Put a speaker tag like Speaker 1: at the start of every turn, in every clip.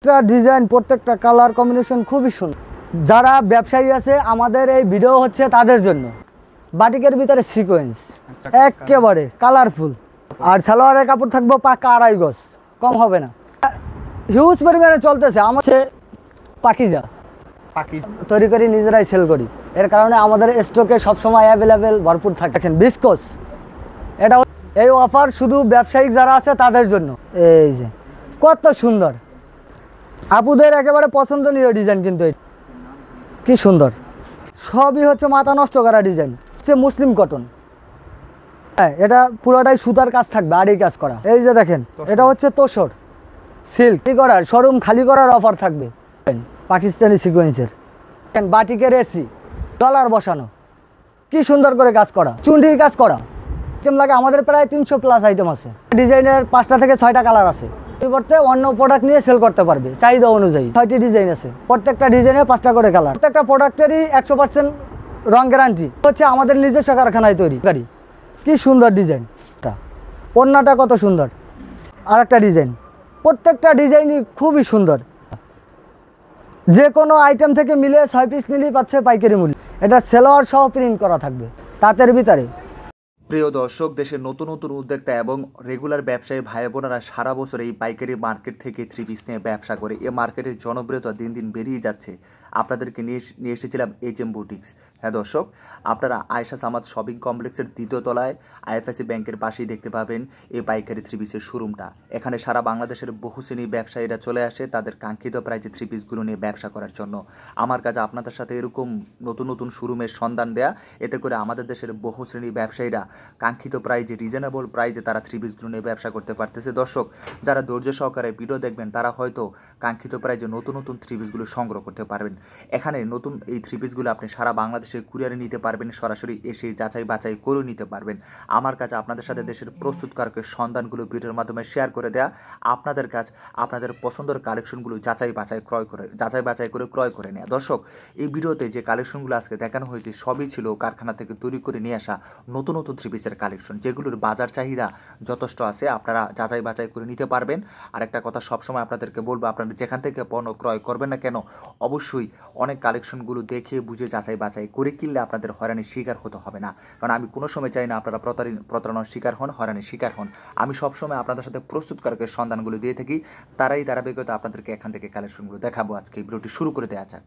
Speaker 1: Design প্রত্যেকটা colour combination খুবই সুন্দর। যারা ব্যবসায়ী আছে আমাদের এই ভিডিও হচ্ছে তাদের জন্য। বাটিকের ভিতরে সিকোয়েন্স একেবারে কালারফুল, আর সালোয়ারের কাপড় থাকবো পাকা 2.5 গজ, কম হবে না। হিউজ পরিমাণে চলতেছে। আমার পাকিজা তৈরি করি, নিজেরাই সেল করি। এর কারণে আমাদের স্টকে সবসময় অ্যাভেলেবেল ভরপুর থাকে। দেখেন বিস্কোস, এটা এই অফার শুধু ব্যবসায়িক যারা আছে তাদের জন্য। এই যে কত সুন্দর, আপুদের একেবারে পছন্দনীয় ডিজাইন, কিন্তু কি সুন্দর, সবই হচ্ছে মাথা নষ্ট করা ডিজাইন। হচ্ছে মুসলিম কটন, হ্যাঁ এটা পুরোটাই সুতার কাজ থাকবে, আড়ি কাজ করা। এই যে দেখেন এটা হচ্ছে তোসর সিল্ক করার শোরুম খালি করার অফার থাকবে। পাকিস্তানি সিকোয়েন্সের বাটিকের এসি ডলার বসানো, কি সুন্দর করে কাজ করা, চুন্ডির কাজ করা। আইটেম লাগে আমাদের প্রায় 300+ আইটেম আছে। ডিজাইনের 5টা থেকে 6টা কালার আছে। পরিবর্তে অন্য প্রোডাক্ট নিয়ে সেল করতে পারবে চাহিদা অনুযায়ী। 6টি ডিজাইন আছে, প্রত্যেকটা ডিজাইনে 5টা করে কালার। প্রত্যেকটা প্রোডাক্টেরই 100% রং গ্যারান্টি। হচ্ছে আমাদের নিজস্ব কারখানায় তৈরি গাড়ি। কি সুন্দর ডিজাইনটা, ওড়নাটা কত সুন্দর। আর একটা ডিজাইন, প্রত্যেকটা ডিজাইনই খুবই সুন্দর। যে কোনো আইটেম থেকে মিলে 6 পিস নিলেই পাচ্ছে পাইকারি মূল্য। এটা সেলোয়ার সহ প্রিন্ট করা থাকবে তাঁতের ভিতরে।
Speaker 2: প্রিয় দর্শক, দেশের নতুন নতুন উদ্যোক্তা এবং রেগুলার ব্যবসায়ী ভাই বোনেরা সারা বছর এই পাইকারি মার্কেট থেকে 3 পিস নিয়ে ব্যবসা করে। এই মার্কেটের জনপ্রিয়তা দিন দিন বেরিয়ে যাচ্ছে। আপনাদেরকে নিয়ে এসেছিলাম HM বুটিক্স। হ্যাঁ দর্শক, আপনারা আয়েশা সামাদ শপিং কমপ্লেক্সের 2য় তলায় IFIC ব্যাংকের পাশেই দেখতে পাবেন এই পাইকারি 3 পিসের শোরুমটা। এখানে সারা বাংলাদেশের বহু শ্রেণীর ব্যবসায়ীরা চলে আসে তাদের কাঙ্ক্ষিত প্রাইজে 3 পিসগুলো নিয়ে ব্যবসা করার জন্য। আমার কাছে আপনাদের সাথে এরকম নতুন নতুন শোরুমের সন্ধান দেয়া, এতে করে আমাদের দেশের বহু শ্রেণীর ব্যবসায়ীরা কাঙ্ক্ষিত প্রাইজে, রিজনেবল প্রাইজে তারা 3 পিসগুলো নিয়ে ব্যবসা করতে পারতেছে। দর্শক, যারা ধৈর্য সহকারে ভিডিও দেখবেন তারা হয়তো কাঙ্ক্ষিত প্রাইজে নতুন নতুন 3 পিসগুলো সংগ্রহ করতে পারবেন। এখানে নতুন এই 3 পিসগুলো আপনি সারা বাংলাদেশে কুরিয়ারে নিতে পারবেন, সরাসরি এসে যাচাই বাছাই করে নিতে পারবেন। আমার কাছে আপনাদের সাথে দেশের প্রস্তুতকারকের সন্ধানগুলো ভিডিওর মাধ্যমে শেয়ার করে দেয়া, আপনাদের কাছ আপনাদের পছন্দের কালেকশনগুলো যাচাই বাছাই করে ক্রয় করে নেওয়া। দর্শক, এই ভিডিওতে যে কালেকশনগুলো আজকে দেখানো হয়েছে সবই ছিল কারখানা থেকে তৈরি করে নিয়ে আসা নতুন নতুন 3 পিসের কালেকশন, যেগুলোর বাজার চাহিদা যথেষ্ট আছে। আপনারা যাচাই বাছাই করে নিতে পারবেন। আর একটা কথা সবসময় আপনাদেরকে বলবো, আপনারা যেখান থেকে পণ্য ক্রয় করবেন না কেন অবশ্যই অনেক কালেকশনগুলো দেখে বুঝে যাচাই বাছাই করে কিনলে আপনাদের হয়রানির শিকার হতে হবে না। কারণ আমি কোনো সময় চাই না আপনারা প্রতারণার শিকার হন, হয়রানির শিকার হন। আমি সবসময় আপনাদের সাথে প্রস্তুতকারকের সন্ধানগুলো দিয়ে থাকি, তারাই ধারাবাহিকতা আপনাদেরকে এখান থেকে কালেকশনগুলো দেখাবো। আজকে ভিডিওটি শুরু করে দেওয়া যাক।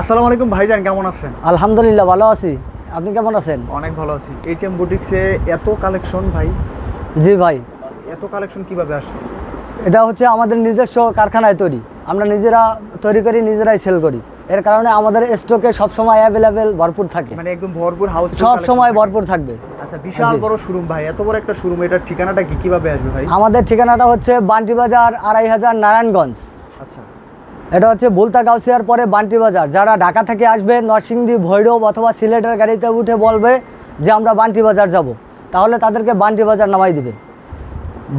Speaker 3: আসসালামু আলাইকুম ভাইজান, কেমন আছেন?
Speaker 1: আলহামদুলিল্লাহ ভালো আছি, আপনি কেমন আছেন?
Speaker 3: অনেক ভালো আছি। HM বুটিক্সে এত কালেকশন ভাই?
Speaker 1: জি ভাই,
Speaker 3: এত কালেকশন কিভাবে আসে?
Speaker 1: এটা হচ্ছে আমাদের নিজস্ব কারখানায় তৈরি। আমরা নিজেরা তৈরি করি, নিজেরাই সেল করি। এর কারণে আমাদের স্টকে সবসময় অ্যাভেলেবেল ভরপুর থাকে।
Speaker 3: মানে একদম ভরপুর হাউস
Speaker 1: সব সময় ভরপুর থাকবে।
Speaker 3: আচ্ছা, বিশাল বড় শোরুম ভাই, এত বড় একটা শোরুম, এটার ঠিকানাটা কিভাবে আসবে ভাই?
Speaker 1: আমাদের ঠিকানাটা হচ্ছে বান্টি বাজার 2500 নারায়ণগঞ্জ।
Speaker 3: আচ্ছা,
Speaker 1: এটা হচ্ছে বুলতা গাউসিয়ার পরে বান্টি বাজার। যারা ঢাকা থেকে আসবে, নরসিংদী, ভৈরব অথবা সিলেটের গাড়িতে উঠে বলবে যে আমরা বান্টি বাজার যাব, তাহলে তাদেরকে বান্টি বাজার নামাই দিবে।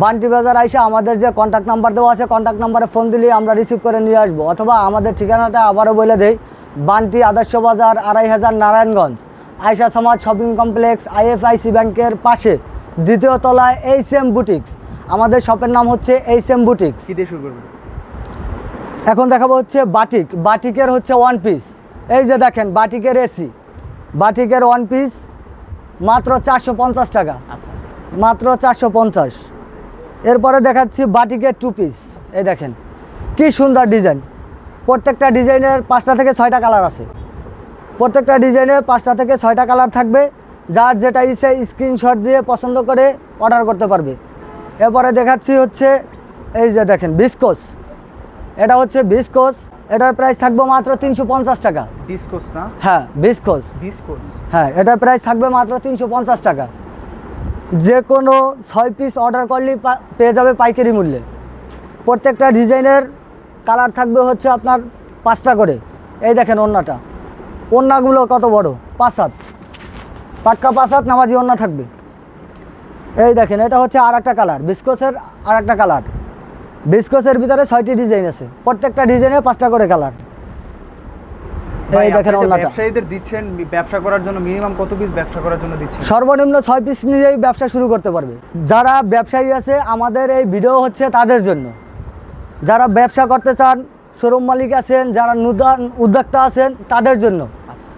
Speaker 1: বান্টি বাজার আইসা আমাদের যে কন্ট্যাক্ট নাম্বার দেওয়া আছে, কন্ট্যাক্ট নাম্বারে ফোন দিলে আমরা রিসিভ করে নিয়ে আসবো। অথবা আমাদের ঠিকানাটা আবারও বলে দেই, বান্টি আদর্শ বাজার 2500 Narayanganj, Ayesha Samad shopping complex IFIC ব্যাংকের পাশে 2য় তলায় HM বুটিক্স। আমাদের শপের নাম হচ্ছে HM বুটিক্স।
Speaker 3: কি দিয়ে শুরু করবেন?
Speaker 1: এখন দেখাবো হচ্ছে বাটিকের হচ্ছে 1 পিস। এই যে দেখেন বাটিকের এসি, বাটিকের 1 পিস মাত্র 450 টাকা।
Speaker 3: আচ্ছা,
Speaker 1: মাত্র 450। এরপরে দেখাচ্ছি বাটিকের 2 পিস। এই দেখেন কি সুন্দর ডিজাইন। প্রত্যেকটা ডিজাইনের 5টা থেকে 6টা কালার আছে। প্রত্যেকটা ডিজাইনের 5টা থেকে 6টা কালার থাকবে। যার যেটা ইচ্ছে স্ক্রিনশট দিয়ে পছন্দ করে অর্ডার করতে পারবে। এরপরে দেখাচ্ছি হচ্ছে এই যে দেখেন বিস্কোস, এটা হচ্ছে বিস্কোস। এটার প্রাইস থাকবে মাত্র 350 টাকা।
Speaker 3: বিস্কোস না?
Speaker 1: হ্যাঁ বিস্কোস। হ্যাঁ, এটার প্রাইস থাকবে মাত্র 350 টাকা। যে কোনো 6 পিস অর্ডার করলেই পেয়ে যাবে পাইকারি মূল্যে। প্রত্যেকটা ডিজাইনের কালার থাকবে হচ্ছে আপনার 5টা করে। এই দেখেন ওড়নাটা, ওড়নাগুলো কত বড়, 5 হাত, পাক্কা 5 হাত নামাজি ওড়না থাকবে। এই দেখেন এটা হচ্ছে আর একটা কালার, বিস্কোসের আর একটা কালার। বিস্কোসের ভিতরে 6টি ডিজাইন আছে, প্রত্যেকটা ডিজাইনে 5টা করে কালার। এই দেখেন ওড়নাটা।
Speaker 3: ব্যবসায়ীদের দিচ্ছেন ব্যবসা করার জন্য মিনিমাম কত পিস ব্যবসা করার জন্য দিচ্ছেন?
Speaker 1: সর্বনিম্ন 6 পিস নিয়েই ব্যবসা শুরু করতে পারবে। যারা ব্যবসায়ী আছে আমাদের এই ভিডিও হচ্ছে তাদের জন্য। যারা ব্যবসা করতে চান, শোরুম মালিক আছেন, যারা নূতন উদ্যোক্তা আছেন তাদের জন্য।
Speaker 3: আচ্ছা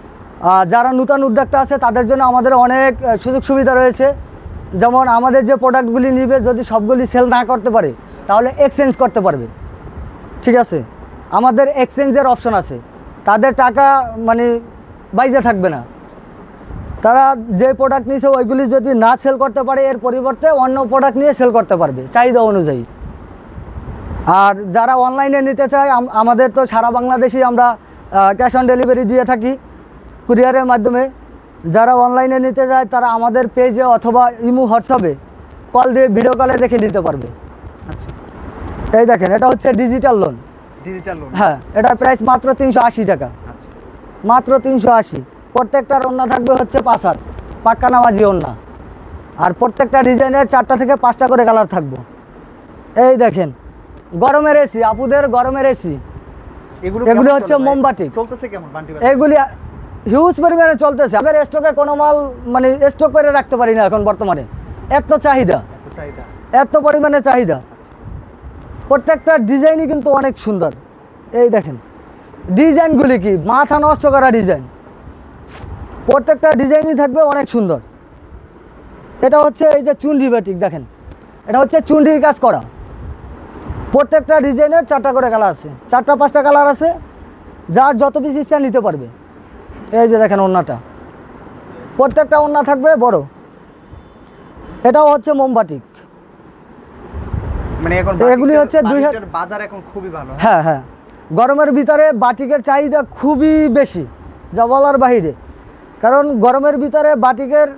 Speaker 1: যারা নূতন উদ্যোক্তা আছে তাদের জন্য আমাদের অনেক সুযোগ সুবিধা রয়েছে। যেমন আমাদের যে প্রোডাক্টগুলি নিবে যদি সবগুলি সেল না করতে পারে তাহলে এক্সচেঞ্জ করতে পারবে, ঠিক আছে। আমাদের এক্সচেঞ্জের অপশন আছে, তাদের টাকা মানে বাইজে থাকবে না। তারা যে প্রোডাক্ট নিয়েছে ওইগুলি যদি না সেল করতে পারে এর পরিবর্তে অন্য প্রোডাক্ট নিয়ে সেল করতে পারবে চাহিদা অনুযায়ী। আর যারা অনলাইনে নিতে চায় আমাদের তো সারা বাংলাদেশেই আমরা ক্যাশ অন ডেলিভারি দিয়ে থাকি কুরিয়ারের মাধ্যমে। যারা অনলাইনে নিতে চায় তারা আমাদের পেজে অথবা ইমো হোয়াটসঅ্যাপে কল দিয়ে ভিডিও কলে দেখে নিতে পারবে।
Speaker 3: আচ্ছা
Speaker 1: এই দেখেন এটা হচ্ছে ডিজিটাল লোন।
Speaker 3: ডিজিটাল লোন,
Speaker 1: হ্যাঁ, এটার প্রাইস মাত্র 380 টাকা,
Speaker 3: আচ্ছা
Speaker 1: মাত্র 380। প্রত্যেকটার ওড়না থাকবে হচ্ছে 5 হাত পাক্কা নামাজি ওড়না। আর প্রত্যেকটা ডিজাইনের 4টা থেকে 5টা করে কালার থাকবে। এই দেখেন গরমের এসি, আপুদের গরমের এসি,
Speaker 3: এগুলো
Speaker 1: এগুলি হচ্ছে মোমবাতি।
Speaker 3: চলতেছে কেমন বান্টি ভাই?
Speaker 1: এগুলি হিউজ পরিমাণে চলতেছে। আমাদের স্টকে কোনো মাল মানে স্টক করে রাখতে পারি না এখন বর্তমানে, এত চাহিদা,
Speaker 3: এত চাহিদা।
Speaker 1: এত পরিমাণে চাহিদা। প্রত্যেকটা ডিজাইনই কিন্তু অনেক সুন্দর। এই দেখেন ডিজাইনগুলি কি মাথা নষ্ট করা ডিজাইন, প্রত্যেকটা ডিজাইনই থাকবে অনেক সুন্দর। এটা হচ্ছে এই যে চুনরি বাটিক, দেখেন এটা হচ্ছে চুনরির কাজ করা। প্রত্যেকটা ডিজাইনের 4টা করে কালার আছে, 4টা 5টা কালার আছে, যার যত পিস ইচ্ছা নিতে পারবে। এই যে দেখেন ওড়নাটা, প্রত্যেকটা ওড়না থাকবে বড়। এটাও হচ্ছে মোমবাটিক।
Speaker 3: মানে এখন
Speaker 1: এগুলি হচ্ছে 2000
Speaker 3: বাটিকের বাজার এখন খুবই ভালো।
Speaker 1: হ্যাঁ হ্যাঁ, গরমের ভিতরে বাটিকের চাহিদা খুবই বেশি, যা বলার বাহিরে। কারণ গরমের ভিতরে বাটিকের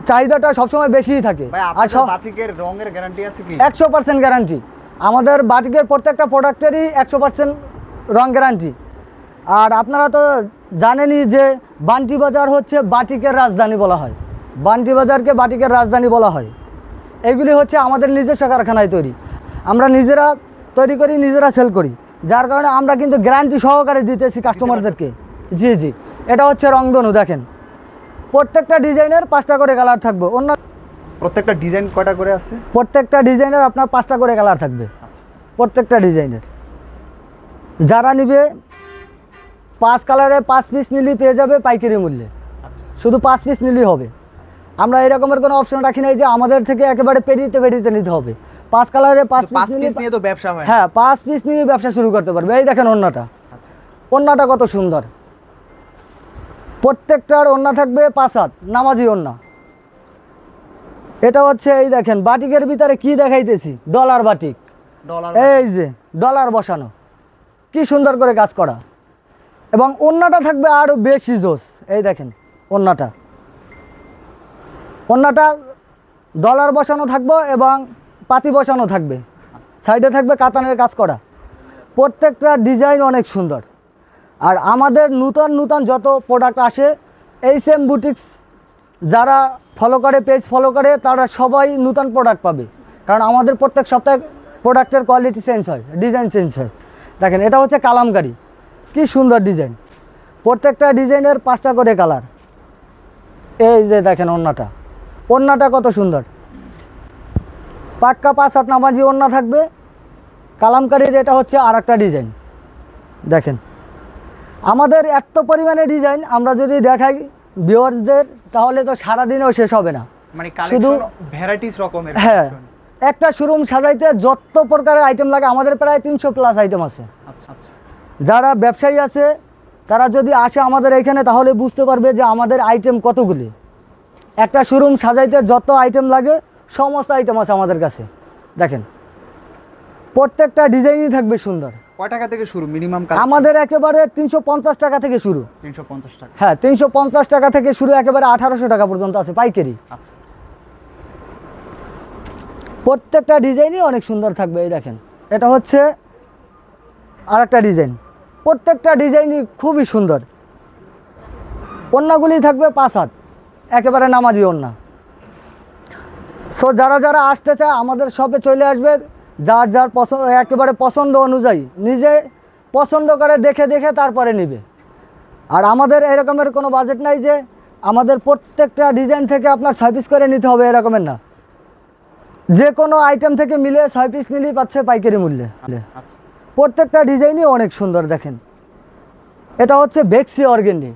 Speaker 1: চাহিদাটা সবসময় বেশিই থাকে।
Speaker 3: ভাই
Speaker 1: আর
Speaker 3: আপনাদের বাটিকের রঙের গ্যারান্টি আছে কি?
Speaker 1: 100% গ্যারান্টি। আমাদের বাটিকের প্রত্যেকটা প্রোডাক্টেরই 100% রং গ্যারান্টি। আর আপনারা তো জানেনই যে বান্টি বাজার হচ্ছে বাটিকের রাজধানী বলা হয়, বান্টি বাজারকে বাটিকের রাজধানী বলা হয়। এগুলি হচ্ছে আমাদের নিজস্ব কারখানায় তৈরি, আমরা নিজেরা তৈরি করি, নিজেরা সেল করি, যার কারণে আমরা কিন্তু গ্যারান্টি সহকারে দিতেছি কাস্টমারদেরকে। জি জি, এটা হচ্ছে রংধনু। দেখেন প্রত্যেকটা ডিজাইনের 5টা করে কালার থাকবে। অন্য
Speaker 3: প্রত্যেকটা ডিজাইন কয়টা করে আছে?
Speaker 1: প্রত্যেকটা ডিজাইনের আপনার 5টা করে কালার থাকবে প্রত্যেকটা ডিজাইনের। যারা নিবে 5 কালারে 5 পিস নিলেই পেয়ে যাবে পাইকারি মূল্যে।
Speaker 3: আচ্ছা
Speaker 1: শুধু 5 পিস নিলেই হবে। আমরা এরকমের কোনো অপশন রাখি নাই যে আমাদের থেকে একেবারে পেরিতে নিতে হবে। 5 কালারে 5
Speaker 3: 5
Speaker 1: পিস
Speaker 3: পিস নিয়ে তো ব্যবসা হয়।
Speaker 1: হ্যাঁ, 5 পিস নিয়ে ব্যবসা শুরু করতে পারবে। এই দেখেন ওড়নাটা,
Speaker 3: আচ্ছা
Speaker 1: ওড়নাটা কত সুন্দর। প্রত্যেকটার ওড়না থাকবে 5 হাত নামাজি ওড়না। এটা হচ্ছে এই দেখেন বাটিকের ভিতরে কি দেখাইতেছি, ডলার বাটিক।
Speaker 3: ডলার
Speaker 1: এই যে ডলার বসানো, কি সুন্দর করে কাজ করা। এবং ওড়নাটা থাকবে আরো বেশি জোস। এই দেখেন ওড়নাটা, ওড়নাটা ডলার বসানো থাকবে এবং পাতি বসানো থাকবে, সাইডে থাকবে কাতানের কাজ করা। প্রত্যেকটা ডিজাইন অনেক সুন্দর। আর আমাদের নূতন নূতন যত প্রোডাক্ট আসে এইচএম বুটিক্স যারা ফলো করে, পেজ ফলো করে, তারা সবাই নূতন প্রোডাক্ট পাবে। কারণ আমাদের প্রত্যেক সপ্তাহে প্রোডাক্টের কোয়ালিটি চেঞ্জ হয়, ডিজাইন চেঞ্জ হয়। দেখেন এটা হচ্ছে কালামকারি, কি সুন্দর ডিজাইন। প্রত্যেকটা ডিজাইনের 5টা করে কালার। এই যে দেখেন ওড়নাটা, ওড়নাটা কত সুন্দর, পাক্কা 5 হাত নামাজি ওড়না থাকবে কালামকারির। এটা হচ্ছে আর একটা ডিজাইন। দেখেন আমাদের এত পরিমাণে ডিজাইন আমরা যদি দেখাই ভিউয়ার্সদের তাহলে তো সারাদিনেও শেষ হবে না।
Speaker 3: মানে
Speaker 1: শুধু
Speaker 3: কালেকশন ভ্যারাইটিস রকমের।
Speaker 1: হ্যাঁ, একটা শোরুম সাজাইতে যত প্রকারের আইটেম লাগে আমাদের প্রায় 300+ আইটেম আছে।
Speaker 3: আচ্ছা আচ্ছা
Speaker 1: যারা ব্যবসায়ী আছে তারা যদি আসে আমাদের এখানে তাহলে বুঝতে পারবে যে আমাদের আইটেম কতগুলি। একটা শোরুম সাজাইতে যত আইটেম লাগে সমস্ত আইটেম আছে আমাদের কাছে। দেখেন প্রত্যেকটা ডিজাইনই থাকবে সুন্দর।
Speaker 3: কয় টাকা থেকে শুরু মিনিমাম?
Speaker 1: আমাদের একেবারে 350 টাকা থেকে শুরু।
Speaker 3: 350 টাকা।
Speaker 1: হ্যাঁ, 350 টাকা থেকে শুরু, একেবারে 1800 টাকা পর্যন্ত আছে পাইকারি।
Speaker 3: আচ্ছা
Speaker 1: প্রত্যেকটা ডিজাইনই অনেক সুন্দর থাকবে। এই দেখেন এটা হচ্ছে আর একটা ডিজাইন। প্রত্যেকটা ডিজাইনই খুবই সুন্দর। ওড়নাগুলি থাকবে 5 হাত একেবারে নামাজি ওড়না। সো যারা যারা আসতে চায় আমাদের শপে চলে আসবে, যার যার পছন্দ, একেবারে পছন্দ অনুযায়ী নিজে পছন্দ করে দেখে দেখে তারপরে নেবে। আর আমাদের এরকমের কোনো বাজেট নাই যে আমাদের প্রত্যেকটা ডিজাইন থেকে আপনার 6 পিস করে নিতে হবে, এরকমের না। যে কোনো আইটেম থেকে মিলে 6 পিস নিলেই পাচ্ছে পাইকারি মূল্যে।
Speaker 3: আচ্ছা
Speaker 1: প্রত্যেকটা ডিজাইনই অনেক সুন্দর দেখেন। এটা হচ্ছে বেক্সি অর্গেন্ডি,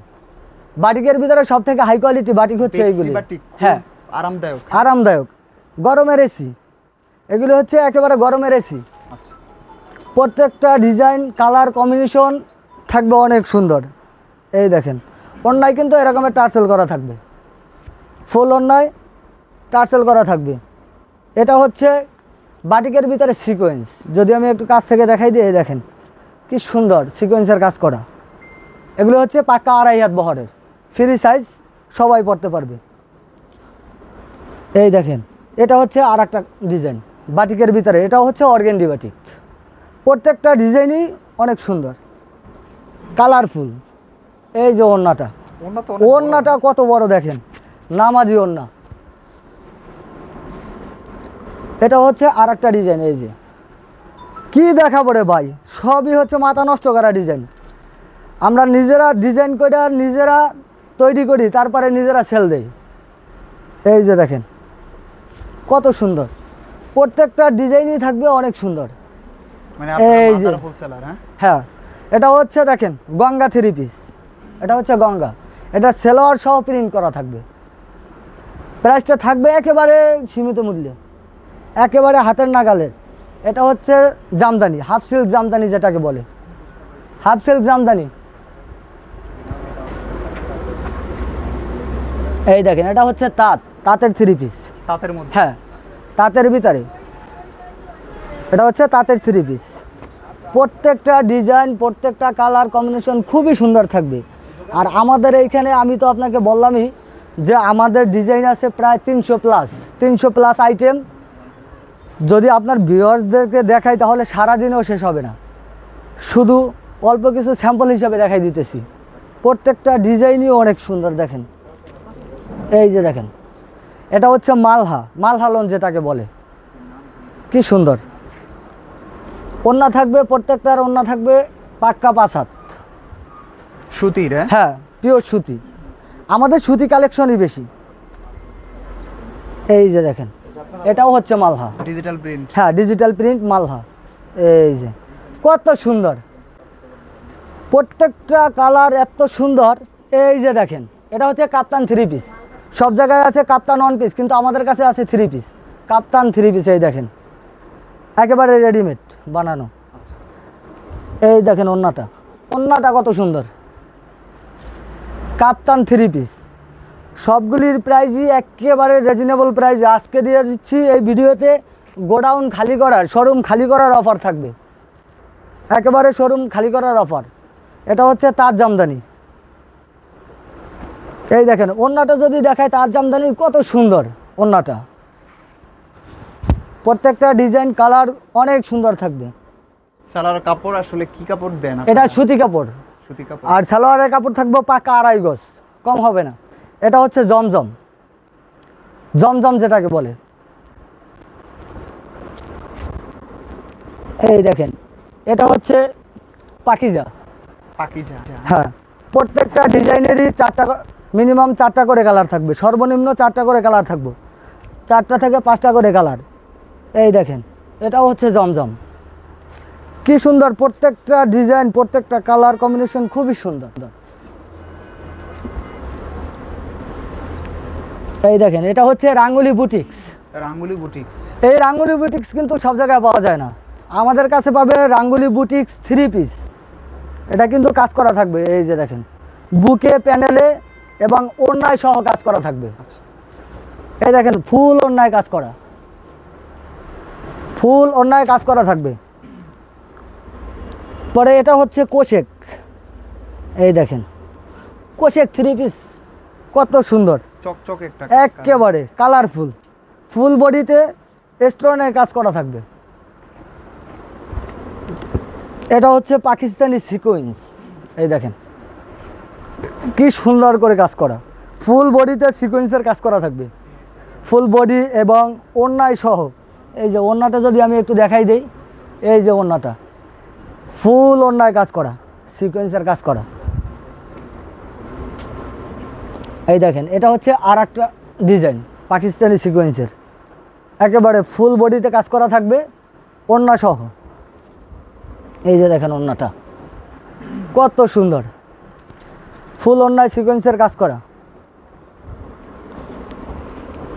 Speaker 1: বাটিকের ভিতরে সব থেকে হাই কোয়ালিটি বাটিক হচ্ছে এইগুলি। হ্যাঁ,
Speaker 3: আরামদায়ক।
Speaker 1: আরামদায়ক, গরমের এসি, এগুলি হচ্ছে একেবারে গরমের এসি।
Speaker 3: আচ্ছা
Speaker 1: প্রত্যেকটা ডিজাইন কালার কম্বিনেশন থাকবে অনেক সুন্দর। এই দেখেন, অন্যায় কিন্তু এরকমের টার্সেল করা থাকবে, ফুল অন্যায় টার্সেল করা থাকবে। এটা হচ্ছে বাটিকের ভিতরে সিকোয়েন্স, যদি আমি একটু কাছ থেকে দেখাই দিই, এই দেখেন কি সুন্দর সিকোয়েন্সের কাজ করা। এগুলো হচ্ছে পাক্কা 2.5 হাত বহরের, ফ্রি সাইজ, সবাই পড়তে পারবে। এই দেখেন, এটা হচ্ছে আর একটা ডিজাইন বাটিকের ভিতরে, এটাও হচ্ছে অর্গেন্ডি বাটিক। প্রত্যেকটা ডিজাইনই অনেক সুন্দর, কালারফুল। এই যে ওড়নাটা, ওড়নাটা কত বড় দেখেন, নামাজি ওড়না। এটা হচ্ছে আর একটা ডিজাইন। এই যে কি দেখাবো রে ভাই, সবই হচ্ছে মাথা নষ্ট করা ডিজাইন। আমরা নিজেরা ডিজাইন করে নিজেরা তৈরি করি, তারপরে নিজেরা সেল দেই। এই যে দেখেন কত সুন্দর, প্রত্যেকটা ডিজাইনই থাকবে অনেক সুন্দর।
Speaker 3: মানে
Speaker 1: এই যে
Speaker 3: আপনারা হোলসেলার?
Speaker 1: হ্যাঁ, এটা হচ্ছে দেখেন গঙ্গা 3 পিস, এটা হচ্ছে গঙ্গা, এটা সেলোয়ার সহ প্রিন্ট করা থাকবে। প্রাইসটা থাকবে একেবারে সীমিত মূল্যে, একেবারে হাতের নাগালের। এটা হচ্ছে জামদানি, হাফ সিল্ক জামদানি যেটাকে বলে, হাফ সিল্ক জামদানি। এই দেখেন, এটা হচ্ছে তাঁতের 3 পিস,
Speaker 3: তাঁতের মধ্যে?
Speaker 1: হ্যাঁ, তাঁতের ভিতরে, এটা হচ্ছে তাঁতের 3 পিস। প্রত্যেকটা ডিজাইন, প্রত্যেকটা কালার কম্বিনেশন খুবই সুন্দর থাকবে। আর আমাদের এইখানে আমি তো আপনাকে বললামই যে আমাদের ডিজাইন আছে প্রায় 300 প্লাস আইটেম। যদি আপনার ভিউয়ার্সদেরকে দেখাই তাহলে সারাদিনেও শেষ হবে না, শুধু অল্প কিছু স্যাম্পল হিসাবে দেখাই দিতেছি। প্রত্যেকটা ডিজাইনই অনেক সুন্দর দেখেন। এই যে দেখেন, এটা হচ্ছে মালহা লোন যেটাকে বলে, কি সুন্দর ওড়না থাকবে। প্রত্যেকটার ওড়না থাকবে পাক্কা 5 হাত
Speaker 3: সুতির?
Speaker 1: হ্যাঁ, পিওর সুতি। আমাদের সুতি কালেকশনই বেশি। এই যে দেখেন, এটাও হচ্ছে মালহা,
Speaker 3: ডিজিটাল প্রিন্ট?
Speaker 1: হ্যাঁ, ডিজিটাল প্রিন্ট মালহা। এই যে কত সুন্দর, প্রত্যেকটা কালার এত সুন্দর। এই যে দেখেন, এটা হচ্ছে কাপ্তান 3 পিস। সব জায়গায় আছে কাপ্তান 1 পিস, কিন্তু আমাদের কাছে আছে 3 পিস, কাপ্তান 3 পিস। এই দেখেন, একেবারে রেডিমেড বানানো। এই দেখেন ওড়নাটা কত সুন্দর, কাপ্তান 3 পিস। সবগুলির প্রাইসই একেবারে রিজনেবল প্রাইস। আজকে দিয়ে দিচ্ছি এই ভিডিওতে গোডাউন খালি করার, শোরুম খালি করার অফার থাকবে, একেবারে শোরুম খালি করার অফার। এটা হচ্ছে তাঁত জামদানি। এই দেখেন, ওড়নাটা যদি দেখায় তাঁত জামদানির কত সুন্দর ওড়নাটা। প্রত্যেকটা ডিজাইন কালার অনেক সুন্দর থাকবে।
Speaker 3: সালোয়ার কাপড় আসলে কি কাপড় দেন?
Speaker 1: এটা সুতি কাপড়,
Speaker 3: সুতি কাপড়।
Speaker 1: আর সালোয়ারের কাপড় থাকবে পাকা 2.5 গজ, কম হবে না। এটা হচ্ছে জমজম যেটাকে বলে। এই দেখেন, এটা হচ্ছে পাকিজা। হ্যাঁ, প্রত্যেকটা ডিজাইনেরই মিনিমাম 4টা করে কালার থাকবে, সর্বনিম্ন 4টা করে কালার থাকবে, 4টা থেকে 5টা করে কালার। এই দেখেন, এটাও হচ্ছে জমজম, কি সুন্দর। প্রত্যেকটা ডিজাইন, প্রত্যেকটা কালার কম্বিনেশন খুবই সুন্দর। এই দেখেন, এটা হচ্ছে রাঙ্গুলি বুটিক্স। এই রাঙ্গুলি বুটিক্স কিন্তু সব জায়গায় পাওয়া যায় না, আমাদের কাছে পাবে রাঙ্গুলি বুটিক্স 3 পিস। এটা কিন্তু কাজ করা থাকবে। এই যে দেখেন, বুকে, প্যানেলে এবং ওড়নায় সহ কাজ করা থাকবে। এই দেখেন, ফুল ওড়নায় কাজ করা, ফুল ওড়নায় কাজ করা থাকবে। পরে এটা হচ্ছে কোশেক। এই দেখেন, কোশেক 3 পিস, কত সুন্দর,
Speaker 3: চকচকে একটা,
Speaker 1: একেবারে কালারফুল, ফুল বডিতে স্টোনের কাজ করা থাকবে। এটা হচ্ছে পাকিস্তানি সিকোয়েন্স। এই দেখেন কি সুন্দর করে কাজ করা, ফুল বডিতে সিকোয়েন্সের কাজ করা থাকবে, ফুল বডি এবং ওড়নায় সহ। এই যে ওড়নাটা যদি আমি একটু দেখাই দেই, এই যে ওড়নাটা ফুল ওড়নায় কাজ করা, সিকোয়েন্সের কাজ করা। এই দেখেন, এটা হচ্ছে আর একটা ডিজাইন পাকিস্তানি সিকোয়েন্সের। একেবারে ফুল বডিতে কাজ করা থাকবে, ওড়না সহ। এই যে দেখেন ওড়নাটা কত সুন্দর, ফুল ওড়নায় সিকোয়েন্সের কাজ করা।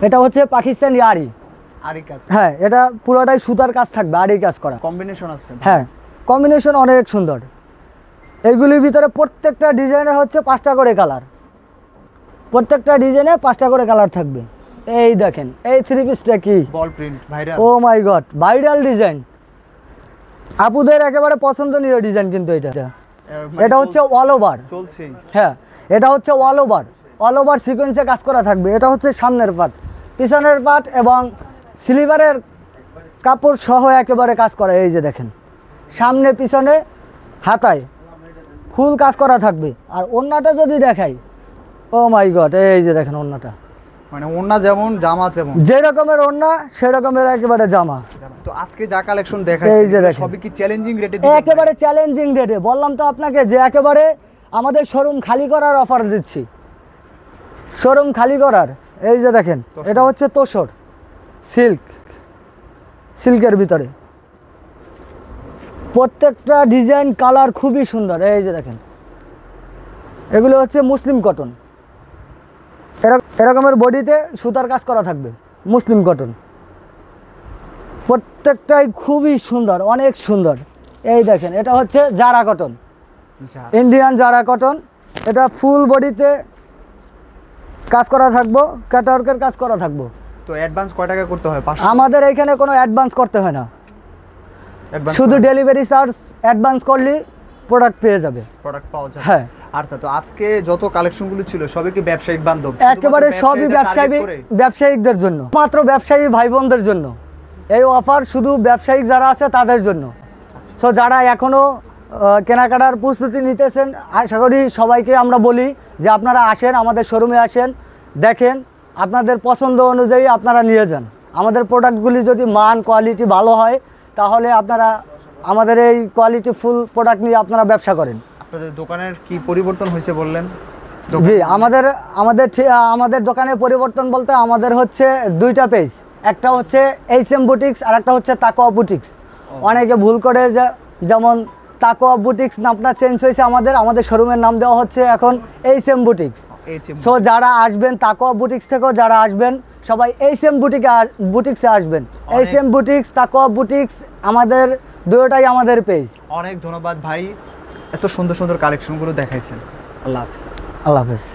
Speaker 1: এটা হচ্ছে পাকিস্তানি আড়ি।
Speaker 3: আরই কাজ,
Speaker 1: হ্যাঁ, এটা পুরোটাই সুতার কাজ থাকবে, আড়ি কাজ করা।
Speaker 3: কম্বিনেশন আছে।
Speaker 1: হ্যাঁ, কম্বিনেশন অনেক সুন্দর। এইগুলির ভিতরে প্রত্যেকটা ডিজাইনের হচ্ছে 5টা করে কালার, প্রত্যেকটা ডিজাইনে 5টা করে কালার থাকবে। এই দেখেন এই 3 পিসটা কি
Speaker 3: বল প্রিন্ট ভাইরাল।
Speaker 1: ও মাই গড, ভাইরাল ডিজাইন, আপুদের একেবারে পছন্দনীয় ডিজাইন। কিন্তু এটা হচ্ছে অল ওভার
Speaker 3: চলছে।
Speaker 1: হ্যাঁ, এটা হচ্ছে অল ওভার সিকোয়েন্সে কাজ করা থাকবে। এটা হচ্ছে সামনের পার্ট, পিছনের পার্ট এবং স্লিভারের কাপড় সহ একেবারে কাজ করা। এই যে দেখেন সামনে পিছনে হাতায় ফুল কাজ করা থাকবে। আর ওড়নাটা যদি দেখাই, ও মাই গড, এই যে দেখেন ওড়নাটা,
Speaker 3: মানে ওড়না যেমন জামা তেমন,
Speaker 1: যে রকমের ওড়না সে রকমের একেবারে জামা।
Speaker 3: তো আজকে যা কালেকশন
Speaker 1: এই
Speaker 3: দেখাইছেন
Speaker 1: যে দেখেন।
Speaker 3: সবই কি চ্যালেঞ্জিং রেটে?
Speaker 1: একেবারে চ্যালেঞ্জিং রেটে। বললাম তো আপনাকে যে একেবারে আমাদের শোরুম খালি করার অফার দিচ্ছি, শোরুম খালি করার। এই যে দেখেন এটা হচ্ছে তোসর সিল্কের ভিতরে, প্রত্যেকটা ডিজাইন কালার খুবই সুন্দর। এই যে দেখেন এগুলো হচ্ছে মুসলিম কটন, এরকমের বডিতে সুতার কাজ করা থাকবে, মুসলিম কটন। প্রত্যেকটাই খুবই সুন্দর, অনেক সুন্দর। এই দেখেন এটা হচ্ছে জারা কটন, ইন্ডিয়ান জারা কটন। এটা ফুল বডিতে কাজ করা থাকবো, ক্যাটাওয়ার্কের কাজ করা থাকবো।
Speaker 3: তো অ্যাডভান্স কয় টাকা করতে হয়? 500?
Speaker 1: আমাদের এখানে কোনো অ্যাডভান্স করতে হয় না, শুধু ডেলিভারি চার্জ অ্যাডভান্স করলে প্রোডাক্ট পেয়ে যাবে,
Speaker 3: প্রোডাক্ট পাওয়া যায়।
Speaker 1: হ্যাঁ।
Speaker 3: আচ্ছা, তো আজকে যত কালেকশনগুলো ছিল সবই কি ব্যবসায়িক বান্ধব?
Speaker 1: একেবারে সবই ব্যবসায়িকদের জন্য, মাত্র ব্যবসায়ী ভাই বোনদের জন্য এই অফার, শুধু ব্যবসায়িক যারা আছে তাদের জন্য। সো যারা এখনো কেনাকাটার প্রস্তুতি নিতেছেন, আশা করি সবাইকে আমরা বলি যে আপনারা আসেন, আমাদের শোরুমে আসেন, দেখেন, আপনাদের পছন্দ অনুযায়ী আপনারা নিয়ে যান। আমাদের প্রোডাক্টগুলি যদি মান কোয়ালিটি ভালো হয় তাহলে আপনারা আমাদের এই কোয়ালিটি ফুল প্রোডাক্ট নিয়ে আপনারা ব্যবসা করেন।
Speaker 3: আপনাদের দোকানের কি পরিবর্তন হয়েছে বললেন?
Speaker 1: জি, আমাদের দোকানে পরিবর্তন বলতে আমাদের হচ্ছে 2টা পেজ, একটা হচ্ছে এইচএম বুটিক্স আর একটা হচ্ছে তাকওয়া বুটিক্স। অনেকে ভুল করে, যেমন তাকওয়া বুটিক্স নামটা চেঞ্জ হয়েছে, আমাদের শোরুমের নাম দেওয়া হচ্ছে এখন এইচএম বুটিক্স। সো যারা আসবেন তাকওয়া বুটিক্স থেকেও যারা আসবেন সবাই এইচএম বুটিক্সে আসবেন। এইচএম বুটিক্স, তাকওয়া বুটিক্স, আমাদের দুটোটাই আমাদের পেজ।
Speaker 3: অনেক ধন্যবাদ ভাই, এত সুন্দর সুন্দর কালেকশনগুলো দেখাইছেন। আল্লাহ হাফেজ।
Speaker 1: আল্লাহ হাফেজ।